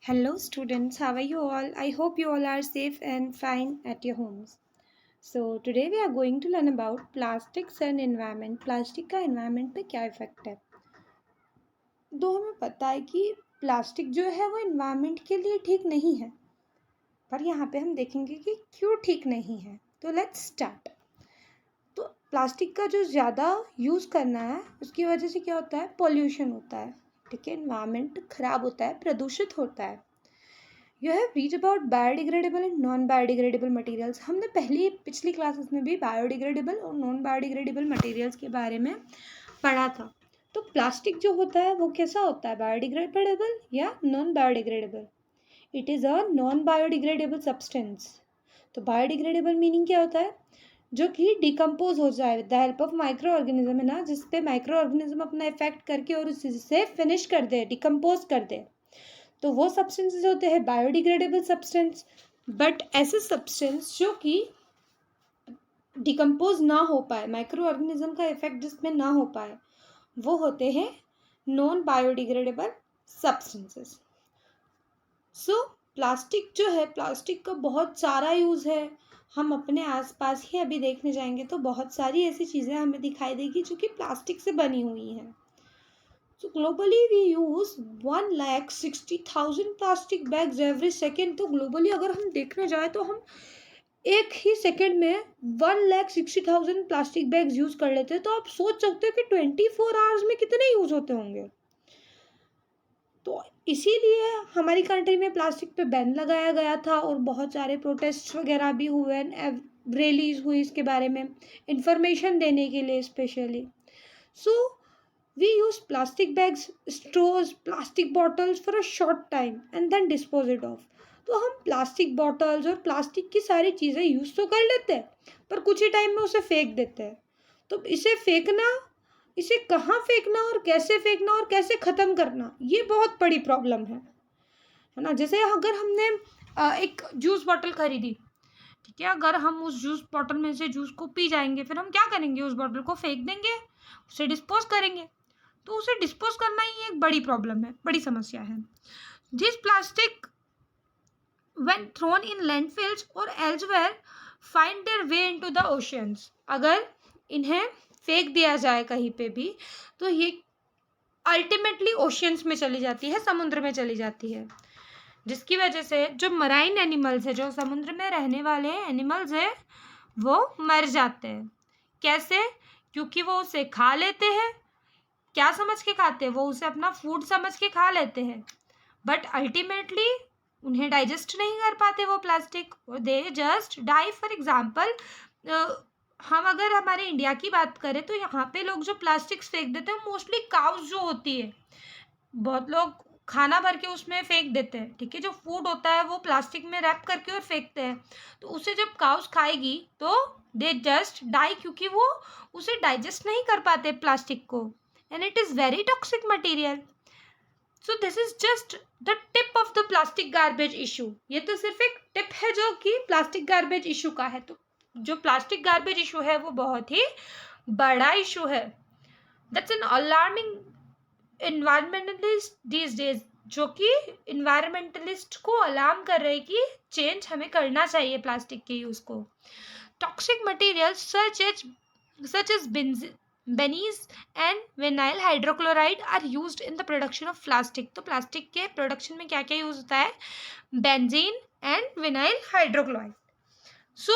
Hello, students. How are you all? I hope you all are safe and fine at your homes. So, today we are going to learn about plastics and environment. Plastic का environment पे क्या effect है? तो हमें पता है कि plastic जो है वो environment के लिए ठीक नहीं है, पर यहाँ पे हम देखेंगे कि क्यों ठीक नहीं है. तो लेट्स स्टार्ट. तो प्लास्टिक का जो ज़्यादा यूज़ करना है उसकी वजह से क्या होता है? पॉल्यूशन होता है. ठीक है, environment खराब होता है, प्रदूषित होता है. You have read about biodegradable and non biodegradable materials. हमने पिछली क्लासेस में भी बायोडिग्रेडेबल और नॉन बायोडिग्रेडेबल मटेरियल्स के बारे में पढ़ा था. तो प्लास्टिक जो होता है वो कैसा होता है? बायोडिग्रेडेबल या non biodegradable? It is a non biodegradable substance. तो बायोडिग्रेडेबल मीनिंग क्या होता है? जो कि डिकम्पोज हो जाए with the help of micro organism, है ना, जिसपे माइक्रो ऑर्गेनिज्म अपना इफेक्ट करके और उससे फिनिश कर दे, डिकम्पोज कर दे. तो वो सब्सटेंसेस होते हैं बायोडिग्रेडेबल सब्सटेंस. बट ऐसे सब्सटेंस जो कि डिकम्पोज ना हो पाए, माइक्रो ऑर्गेनिज्म का इफेक्ट जिसमें ना हो पाए, वो होते हैं नॉन बायोडिग्रेडेबल सब्सटेंसेस. सो प्लास्टिक जो है, प्लास्टिक का बहुत सारा यूज़ है. हम अपने आसपास ही अभी देखने जाएंगे तो बहुत सारी ऐसी चीज़ें हमें दिखाई देगी जो कि प्लास्टिक से बनी हुई हैं. So globally we use 1,60,000 plastic bags every second. तो ग्लोबली अगर हम देखने जाए तो हम एक ही सेकेंड में 1,60,000 प्लास्टिक बैग्स यूज़ कर लेते हैं. तो आप सोच सकते हो कि 24 आवर्स में कितने यूज़ होते होंगे. तो इसीलिए हमारी कंट्री में प्लास्टिक पे बैन लगाया गया था और बहुत सारे प्रोटेस्ट वगैरह भी हुए, रैलीज हुई इसके बारे में इंफॉर्मेशन देने के लिए specially. So we use plastic bags, straws, plastic bottles for a short time and then dispose it off. तो हम प्लास्टिक बॉटल्स और प्लास्टिक की सारी चीज़ें यूज़ तो कर लेते हैं पर कुछ ही टाइम में उसे फेंक देते हैं. तो इसे कहाँ फेंकना और कैसे ख़त्म करना, ये बहुत बड़ी प्रॉब्लम है ना. जैसे अगर हमने एक जूस बॉटल खरीदी, ठीक है, अगर हम उस जूस बॉटल में से जूस को पी जाएंगे, फिर हम क्या करेंगे? उस बॉटल को फेंक देंगे, उसे डिस्पोज करेंगे. तो उसे डिस्पोज करना ही एक बड़ी प्रॉब्लम है, बड़ी समस्या है. This plastic when thrown in landfills और elsewhere find their way into the oceans. अगर इन्हें फेंक दिया जाए कहीं पे भी तो ये अल्टीमेटली ओशियंस में चली जाती है, समुद्र में चली जाती है, जिसकी वजह से जो मराइन एनिमल्स है, जो समुद्र में रहने वाले एनिमल्स है, वो मर जाते हैं. कैसे? क्योंकि वो उसे खा लेते हैं. क्या समझ के खाते हैं? वो उसे अपना फूड समझ के खा लेते हैं, बट अल्टीमेटली उन्हें डाइजेस्ट नहीं कर पाते वो प्लास्टिक, और they just die. For example, हम अगर हमारे इंडिया की बात करें तो यहाँ पे लोग जो प्लास्टिक्स फेंक देते हैं, मोस्टली काउस जो होती है, बहुत लोग खाना भर के उसमें फेंक देते हैं. ठीक है, जो फूड होता है वो प्लास्टिक में रैप करके और फेंकते हैं. तो उसे जब काउस खाएगी तो दे जस्ट डाई, क्योंकि वो उसे डाइजेस्ट नहीं कर पाते प्लास्टिक को. And it is very toxic material. So this is just the tip of the plastic garbage issue. ये तो सिर्फ एक टिप है जो कि प्लास्टिक गार्बेज इशू का है. तो जो प्लास्टिक गार्बेज इशू है वो बहुत ही बड़ा इशू है. That's an alarming environmentalist these days, जो कि इन्वायरमेंटलिस्ट को अलार्म कर रहे कि चेंज हमें करना चाहिए प्लास्टिक के यूज़ को. Toxic materials such as benzene and vinyl hydrochloride are used in the production of plastic. तो प्लास्टिक के प्रोडक्शन में क्या क्या यूज होता है? Benzene and vinyl hydrochloride. So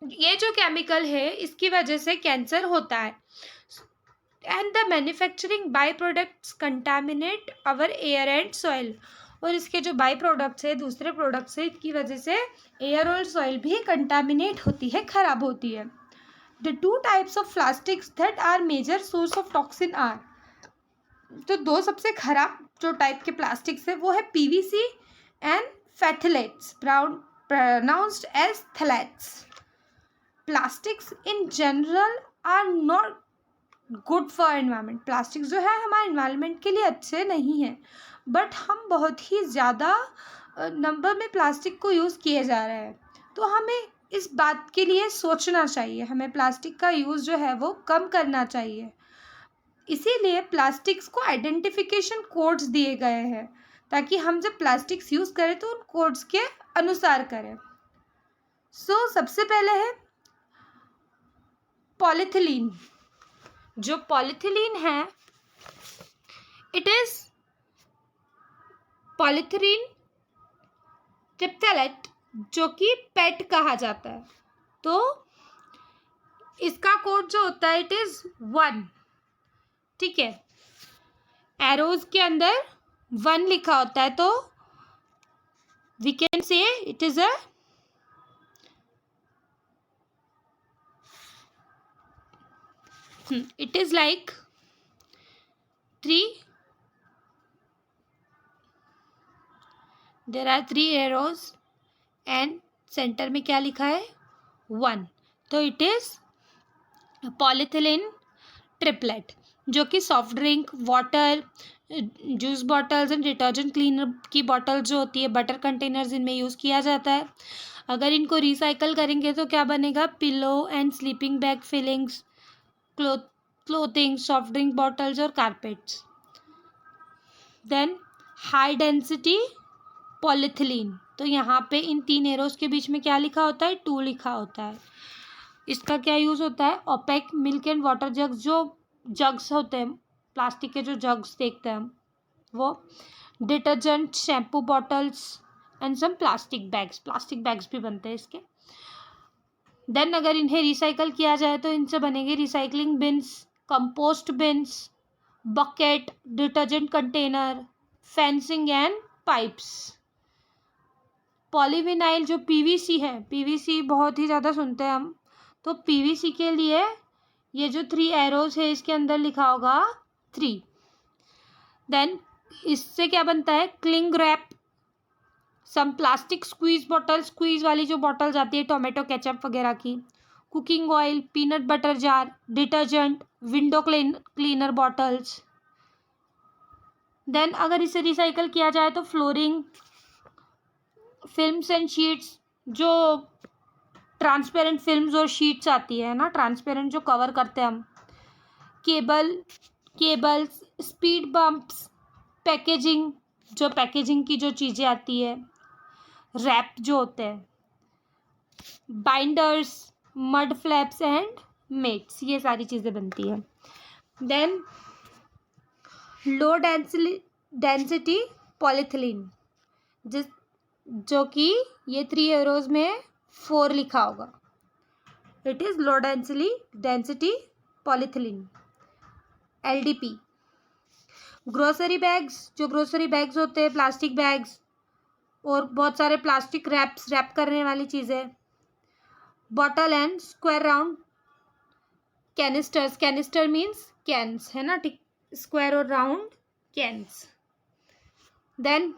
ये जो केमिकल है इसकी वजह से कैंसर होता है. And the manufacturing by products contaminate our air and soil. और इसके जो बाई प्रोडक्ट्स है, दूसरे प्रोडक्ट्स है, इसकी वजह से एयर और सॉइल भी कंटामिनेट होती है, खराब होती है. The two types of plastics that are major source of toxin are. तो दो सबसे खराब जो टाइप के प्लास्टिक्स है वो है PVC and phthalates, pronounced as phthalates. Plastics in general are not good for environment. Plastics जो है हमारे environment के लिए अच्छे नहीं हैं, बट हम बहुत ही ज़्यादा नंबर में प्लास्टिक को यूज़ किए जा रहे हैं. तो हमें इस बात के लिए सोचना चाहिए, हमें प्लास्टिक का यूज़ जो है वो कम करना चाहिए. इसीलिए प्लास्टिक्स को आइडेंटिफिकेशन कोड्स दिए गए हैं ताकि हम जब प्लास्टिक्स यूज़ करें तो उन कोड्स के अनुसार करें। सो सबसे पहले है पॉलीथिलीन। जो पॉलीथिलीन है, इट इज पॉलीथिलीन ट्रिप्टालेट, जो कि पेट कहा जाता है। तो इसका कोड जो होता है इट इज 1, ठीक है। एरोज के अंदर 1 लिखा होता है, तो we can say it is it is like 3, there are 3 arrows and centre में क्या लिखा है 1, तो इट इज पॉलीथिलीन ट्रिपलेट, जो कि soft drink, water, juice bottles and detergent cleaner की बॉटल जो होती है, बटर कंटेनर्स, इनमें यूज़ किया जाता है। अगर इनको रिसाइकल करेंगे तो क्या बनेगा, pillow and sleeping bag fillings, clothing, soft drink bottles और carpets. Then high density polyethylene, तो यहाँ पे इन 3 एरोज के बीच में क्या लिखा होता है 2 लिखा होता है। इसका क्या यूज़ होता है, opaque milk and water jugs, जो जग्स होते हैं प्लास्टिक के, जो जग्स देखते हैं हम, वो detergent, shampoo bottles and some plastic bags भी बनते हैं इसके। देन अगर इन्हें रिसाइकल किया जाए तो इनसे बनेंगे recycling beans, compost beans, bucket, detergent container, fencing and pipes. Polyvinyl जो पीवीसी है, पीवीसी बहुत ही ज़्यादा सुनते हैं हम, तो पीवीसी के लिए ये जो 3 एरोज है इसके अंदर लिखा होगा 3। देन इससे क्या बनता है, cling wrap, some plastic squeeze bottle, squeeze वाली जो बॉटल्स आती है टोमेटो केचप वगैरह की, cooking oil, peanut butter jar, detergent, window cleaner bottles. Then अगर इसे रिसाइकल किया जाए तो फ्लोरिंग, फिल्म्स एंड शीट्स, जो ट्रांसपेरेंट फिल्म्स और शीट्स आती है ना, ट्रांसपेरेंट जो कवर करते हैं हम, केबल्स, स्पीड बम्प्स, पैकेजिंग, जो पैकेजिंग की जो चीज़ें आती है, रैप जो होते हैं, binders, mud flaps and mats, ये सारी चीज़ें बनती है। देन लो डेंसिटी पॉलीथिलीन, जो कि ये 3 एरोज में 4 लिखा होगा, it is low density polyethylene, LDP। Grocery bags, जो ग्रोसरी बैग्स होते हैं, प्लास्टिक बैग्स और बहुत सारे प्लास्टिक रैप करने वाली चीज़ें, bottle and square round canisters, canister means cans है ना, ठीक, स्क्वायर और राउंड कैंस। देन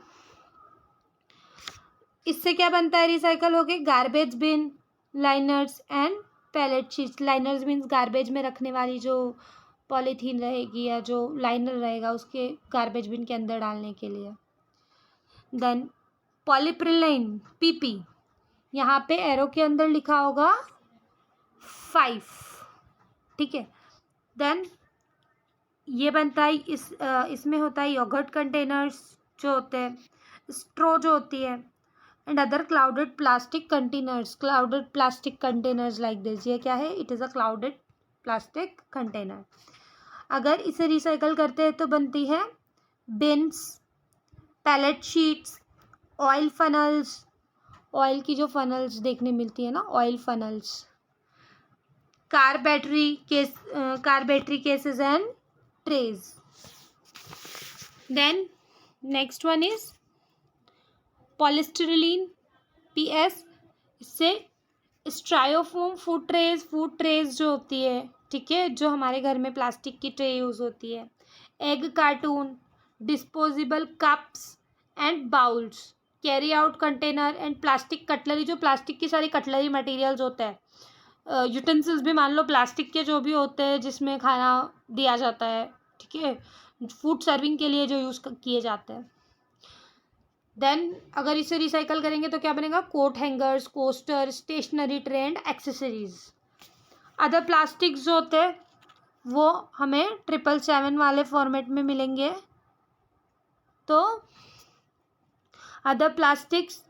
इससे क्या बनता है रिसाइकल होके, garbage bin, liners and pallet sheets. Liners means garbage में रखने वाली जो पॉलीथीन रहेगी या जो लाइनर रहेगा उसके गार्बेज बिन के अंदर डालने के लिए। देन पॉलीप्रिलाइन PP, यहाँ पे एरो के अंदर लिखा होगा 5, ठीक है। देन ये बनता है इसमें होता है योगर्ट कंटेनर्स जो होते हैं, स्ट्रो जो होती है, and other clouded plastic containers like this. ये क्या है, it is a clouded plastic container. अगर इसे रिसाइकल करते हैं तो बनती है bins, pallet sheets, oil funnels, oil की जो फनल्स देखने मिलती है ना, oil funnels, car battery cases and trays. Then next one is polystyrene PS, इससे स्ट्रायोफोम फूड ट्रेज जो होती है, ठीक है, जो हमारे घर में प्लास्टिक की ट्रे यूज़ होती है, egg cartoon, disposable cups and bowls, carry out container and plastic cutlery, जो प्लास्टिक की सारी कटलरी मटेरियल्स होते हैं, यूटेंसिल्स भी मान लो प्लास्टिक के जो भी होते हैं जिसमें खाना दिया जाता है, ठीक है, फूड सर्विंग के लिए जो यूज़ किए जाते हैं। देन अगर इसे रिसाइकल करेंगे तो क्या बनेगा, coat hangers, coaster, stationery tray and accessories. Other plastics जो होते हैं वो हमें 777 वाले फॉर्मेट में मिलेंगे। तो other plastics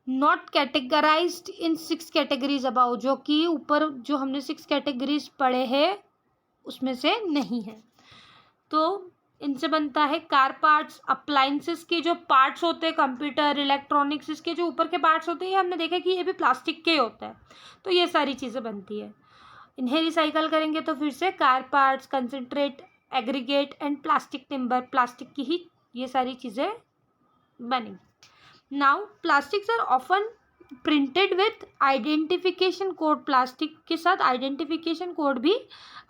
not categorised in 6 categories above, जो कि ऊपर जो हमने 6 कैटेगरीज पढ़े हैं उसमें से नहीं है। तो इनसे बनता है कार पार्ट्स, अप्लायंसेस के जो पार्ट्स होते हैं, कंप्यूटर, इलेक्ट्रॉनिक्स, इसके जो ऊपर के पार्ट्स होते हैं ये हमने देखा कि ये भी प्लास्टिक के ही होता है। तो ये सारी चीज़ें बनती है। इन्हें रिसाइकल करेंगे तो फिर से car parts, concentrate, aggregate and plastic timber, plastic की ही ये सारी चीज़ें बनी। Now plastics are often printed with identification code, plastic के साथ आइडेंटिफिकेशन कोड भी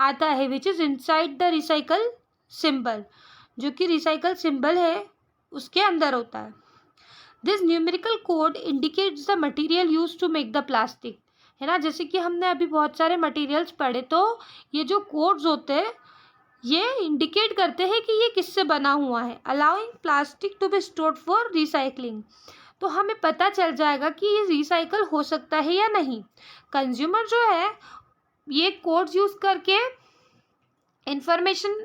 आता है which is inside the recycle symbol, जो कि रिसाइकल सिंबल है उसके अंदर होता है। This numerical code indicates the material use to make the plastic, है ना। जैसे कि हमने अभी बहुत सारे मटेरियल्स पढ़े, तो ये जो कोड्स होते हैं ये इंडिकेट करते हैं कि ये किससे बना हुआ है। Allowing plastic to be stored for recycling, तो हमें पता चल जाएगा कि ये रिसाइकल हो सकता है या नहीं। कंज्यूमर जो है ये कोड्स यूज़ करके इंफॉर्मेशन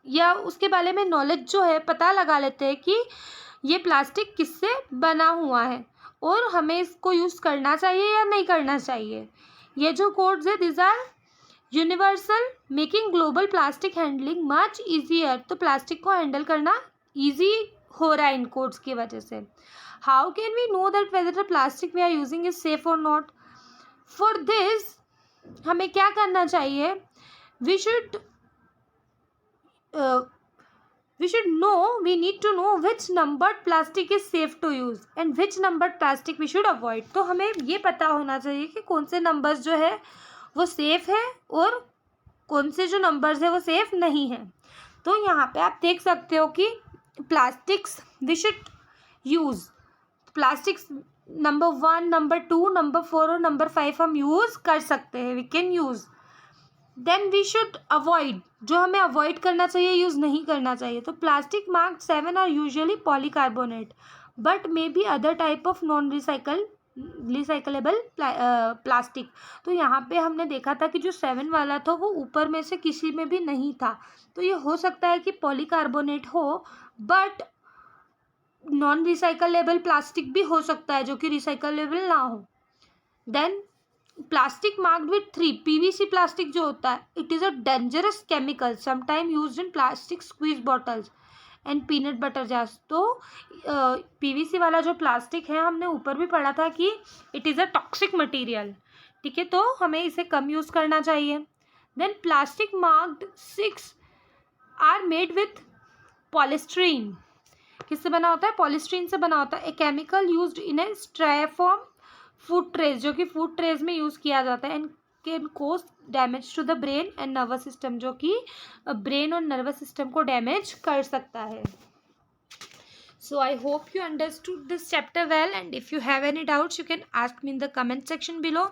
या उसके बारे में नॉलेज जो है पता लगा लेते हैं कि ये प्लास्टिक किससे बना हुआ है और हमें इसको यूज़ करना चाहिए या नहीं करना चाहिए। ये जो कोड्स है this are universal, making global plastic handling much easier, तो प्लास्टिक को हैंडल करना ईजी हो रहा है इन कोड्स की वजह से। How can we know that whether the plastic we are using is safe और नॉट? फॉर दिस हमें क्या करना चाहिए, we should we need to know which numbered plastic is safe to use and which numbered plastic we should avoid। तो हमें ये पता होना चाहिए कि कौन से नंबर्स जो है वो सेफ है और कौन से जो नंबर्स है वो सेफ नहीं है। तो यहाँ पे आप देख सकते हो कि plastics we should use, plastics number 1, number 2, number 4 और नंबर 5 हम यूज़ कर सकते हैं, we can use. Then we should avoid, जो हमें अवॉइड करना चाहिए, यूज़ नहीं करना चाहिए। तो plastic marked 7 are usually polycarbonate but may be other type of non recyclable plastic. तो यहाँ पे हमने देखा था कि जो 7 वाला था वो ऊपर में से किसी में भी नहीं था, तो ये हो सकता है कि पॉलीकार्बोनेट हो, बट नॉन रिसाइकलेबल प्लास्टिक भी हो सकता है जो कि रिसाइकलेबल ना हो। Then plastic marked with 3, PVC plastic जो होता है it is a dangerous chemical sometime used in plastic squeeze bottles and peanut butter jars. तो पीवीसी वाला जो प्लास्टिक है हमने ऊपर भी पढ़ा था कि it is a toxic material, ठीक है, तो हमें इसे कम यूज़ करना चाहिए। Then plastic marked 6 are made with polystyrene, किससे बना होता है, पॉलिस्ट्रीन से बना होता है। A chemical used in a styrofoam food trays, जो कि फूड ट्रेज में यूज़ किया जाता है। And can cause damage to the brain and nervous system, जो कि ब्रेन और नर्वस सिस्टम को डैमेज कर सकता है। So I hope you understood this chapter well and if you have any doubts you can ask me in the comment section below.